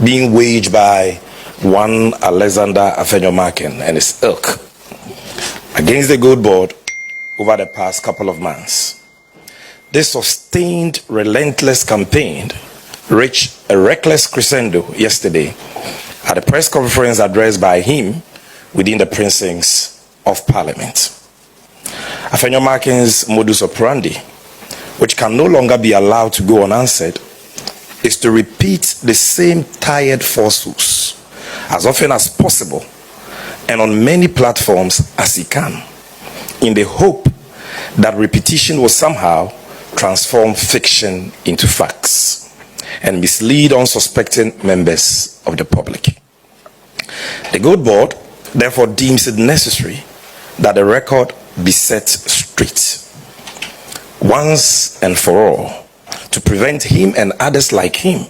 being waged by one Alexander Afenyo Markins and his ilk against the gold board over the past couple of months. This sustained, relentless campaign reached a reckless crescendo yesterday at a press conference addressed by him within the precincts of Parliament. Afenyo Markins' modus operandi, which can no longer be allowed to go unanswered, is to repeat the same tired falsehoods as often as possible and on many platforms as he can, in the hope that repetition will somehow transform fiction into facts and mislead unsuspecting members of the public. The Gold Board therefore deems it necessary that the record be set straight once and for all to prevent him and others like him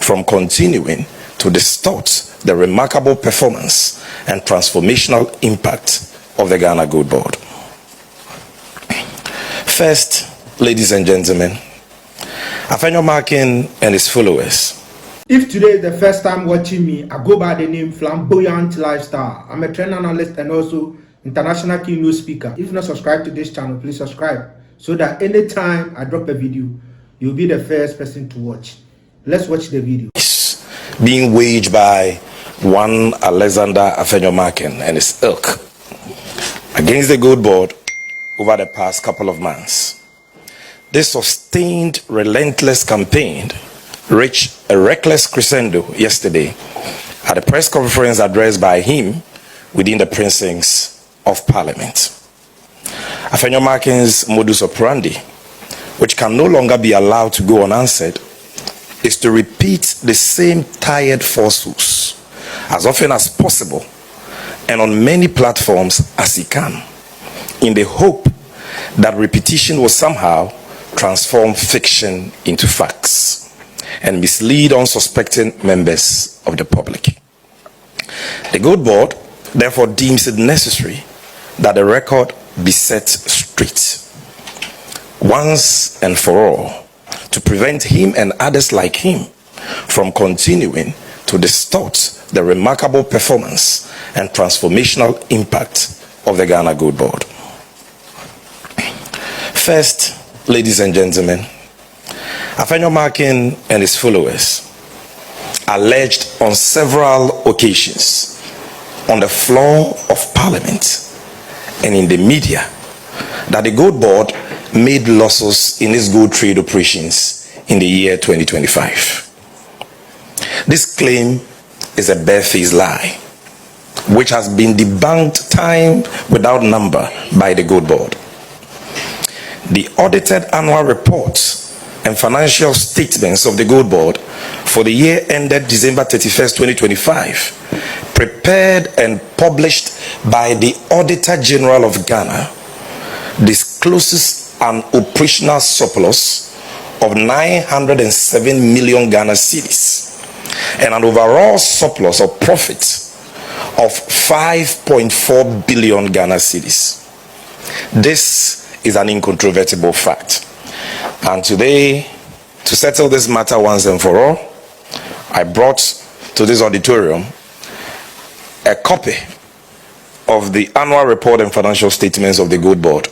from continuing to distort the remarkable performance and transformational impact of the Ghana Gold Board. First, ladies and gentlemen, Afenyo Markins and his followers. If today is the first time watching me, I go by the name Flamboyantlifestyle. I'm a trend analyst and also international key news speaker. If you're not subscribed to this channel, please subscribe so that anytime I drop a video, you'll be the first person to watch. Let's watch the video. Being waged by one Alexander Afenyo Markins and his ilk against the gold board over the past couple of months. This sustained, relentless campaign reached a reckless crescendo yesterday at a press conference addressed by him within the precincts of Parliament. Afenyo Markins' modus operandi, which can no longer be allowed to go unanswered, is to repeat the same tired falsehoods as often as possible and on many platforms as he can, in the hope that repetition will somehow transform fiction into facts and mislead unsuspecting members of the public. The Gold Board therefore deems it necessary that the record be set straight once and for all to prevent him and others like him from continuing to distort the remarkable performance and transformational impact of the Ghana Gold Board. First, ladies and gentlemen, Afenyo Markins and his followers alleged on several occasions on the floor of Parliament and in the media that the Gold Board made losses in its gold trade operations in the year 2025. This claim is a barefaced lie, which has been debunked time without number by the Gold Board. The audited annual reports and financial statements of the Gold Board for the year ended December 31st, 2025, prepared and published by the Auditor General of Ghana, discloses an operational surplus of 907 million Ghana cedis and an overall surplus of profit of 5.4 billion Ghana cedis. This is an incontrovertible fact. And today, to settle this matter once and for all, I brought to this auditorium a copy of the annual report and financial statements of the Gold Board,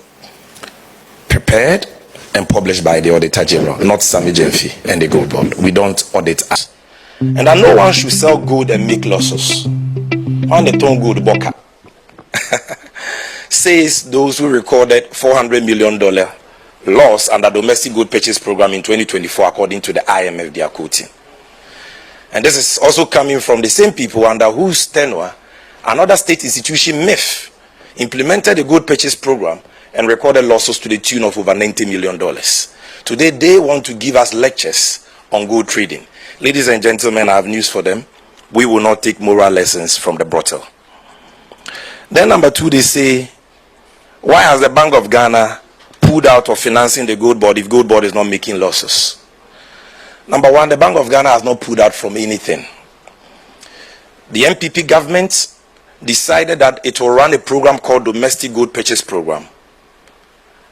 prepared and published by the Auditor General, not Sammy Gyamfi and the Gold Board. We don't audit us. And that no one should sell gold and make losses. On the tongue gold boka. Says those who recorded $400 million loss under domestic gold purchase program in 2024, according to the IMF they are quoting. And this is also coming from the same people under whose tenure another state institution, MIF, implemented the gold purchase program and recorded losses to the tune of over $90 million. Today, they want to give us lectures on gold trading. Ladies and gentlemen, I have news for them. We will not take moral lessons from the bottle. Then number two, they say, why has the Bank of Ghana pulled out of financing the Gold Board if Gold Board is not making losses? Number one, the Bank of Ghana has not pulled out from anything. The MPP government decided that it will run a program called Domestic Gold Purchase Program,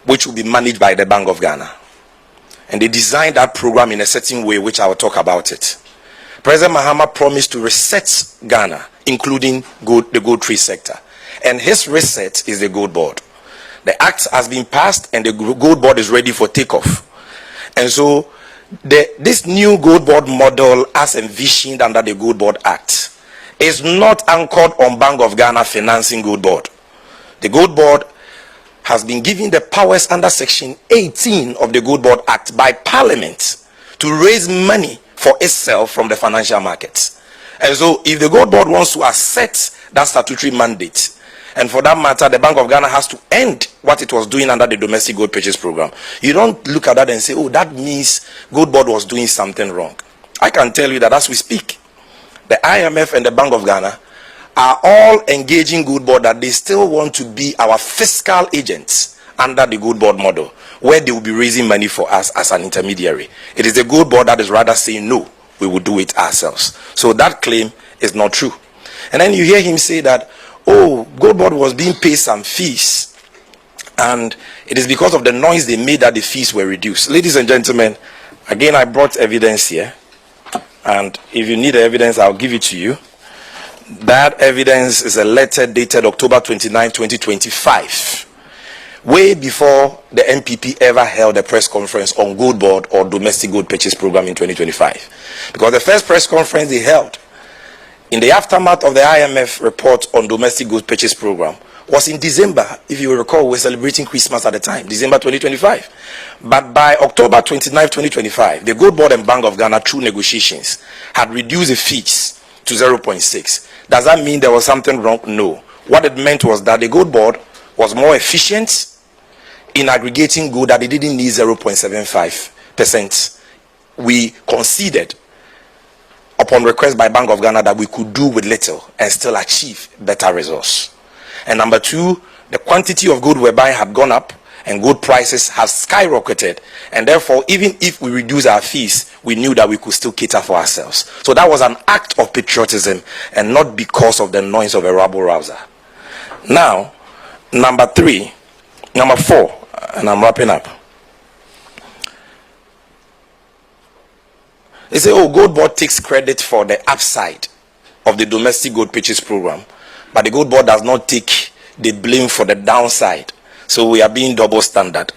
which will be managed by the Bank of Ghana. And they designed that program in a certain way, which I will talk about it. President Mahama promised to reset Ghana, including the gold trade sector. And his reset is the gold board. The act has been passed and the gold board is ready for takeoff. And so this new gold board model as envisioned under the Gold Board Act is not anchored on Bank of Ghana financing gold board. The gold board has been given the powers under section 18 of the Gold Board Act by Parliament to raise money for itself from the financial markets. And so if the gold board wants to assert that statutory mandate, and for that matter, the Bank of Ghana has to end what it was doing under the domestic gold purchase program. You don't look at that and say, oh, that means gold board was doing something wrong. I can tell you that as we speak, the IMF and the Bank of Ghana are all engaging gold board that they still want to be our fiscal agents under the gold board model, where they will be raising money for us as an intermediary. It is the gold board that is rather saying, no, we will do it ourselves. So that claim is not true. And then you hear him say that, oh, gold board was being paid some fees, and it is because of the noise they made that the fees were reduced. Ladies and gentlemen, again, I brought evidence here, and if you need the evidence, I'll give it to you. That evidence is a letter dated October 29, 2025, way before the MPP ever held a press conference on gold board or domestic gold purchase program in 2025. Because the first press conference they held in the aftermath of the IMF report on domestic goods purchase program was in December. If you recall, we were celebrating Christmas at the time, December 2025. But by October 29, 2025, the Gold Board and Bank of Ghana, through negotiations, had reduced the fees to 0.6. Does that mean there was something wrong? No. What it meant was that the Gold Board was more efficient in aggregating gold, that they didn't need 0.75%. We conceded upon request by Bank of Ghana that we could do with little and still achieve better results. And number two, the quantity of gold we're buying had gone up and gold prices have skyrocketed, and therefore even if we reduce our fees, we knew that we could still cater for ourselves. So that was an act of patriotism and not because of the noise of a rabble rouser. Now, number four, and I'm wrapping up. They say, oh, Gold Board takes credit for the upside of the domestic gold purchase program, but the Gold Board does not take the blame for the downside. So we are being double standard.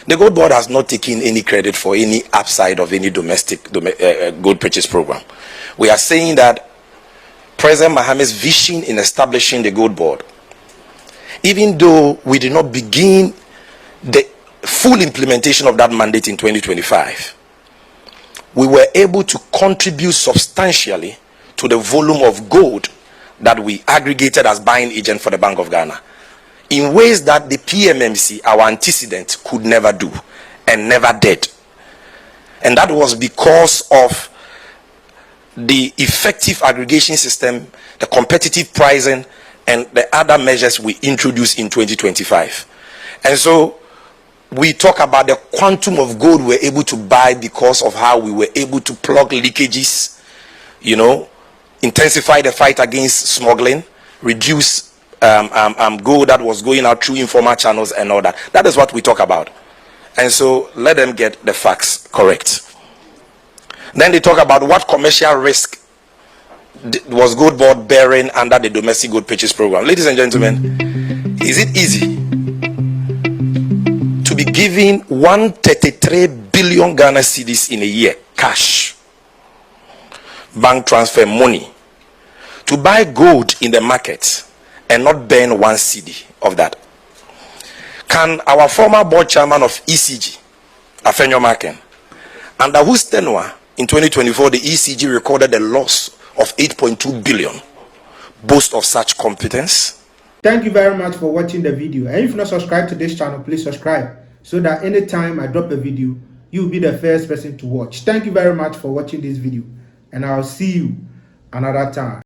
The Gold Board has not taken any credit for any upside of any domestic gold purchase program. We are saying that President Mahama's vision in establishing the Gold Board, even though we did not begin the full implementation of that mandate in 2025, we were able to contribute substantially to the volume of gold that we aggregated as buying agent for the Bank of Ghana in ways that the PMMC, our antecedent, could never do and never did. And that was because of the effective aggregation system, the competitive pricing, and the other measures we introduced in 2025. And so we talk about the quantum of gold we're able to buy because of how we were able to plug leakages, intensify the fight against smuggling, reduce gold that was going out through informal channels and all that. That is what we talk about. And so let them get the facts correct. Then they talk about what commercial risk was Gold Board bearing under the domestic gold purchase program. Ladies and gentlemen, is it easy to be giving 133 billion Ghana cedis in a year, cash, bank transfer money, to buy gold in the market and not burn 1 cedi of that? Can our former board chairman of ECG, Afenyo Markins, under whose tenure in 2024 the ECG recorded a loss of 8.2 billion, boast of such competence? Thank you very much for watching the video. And if you're not subscribed to this channel, please subscribe so that anytime I drop a video, you'll be the first person to watch. Thank you very much for watching this video, and I'll see you another time.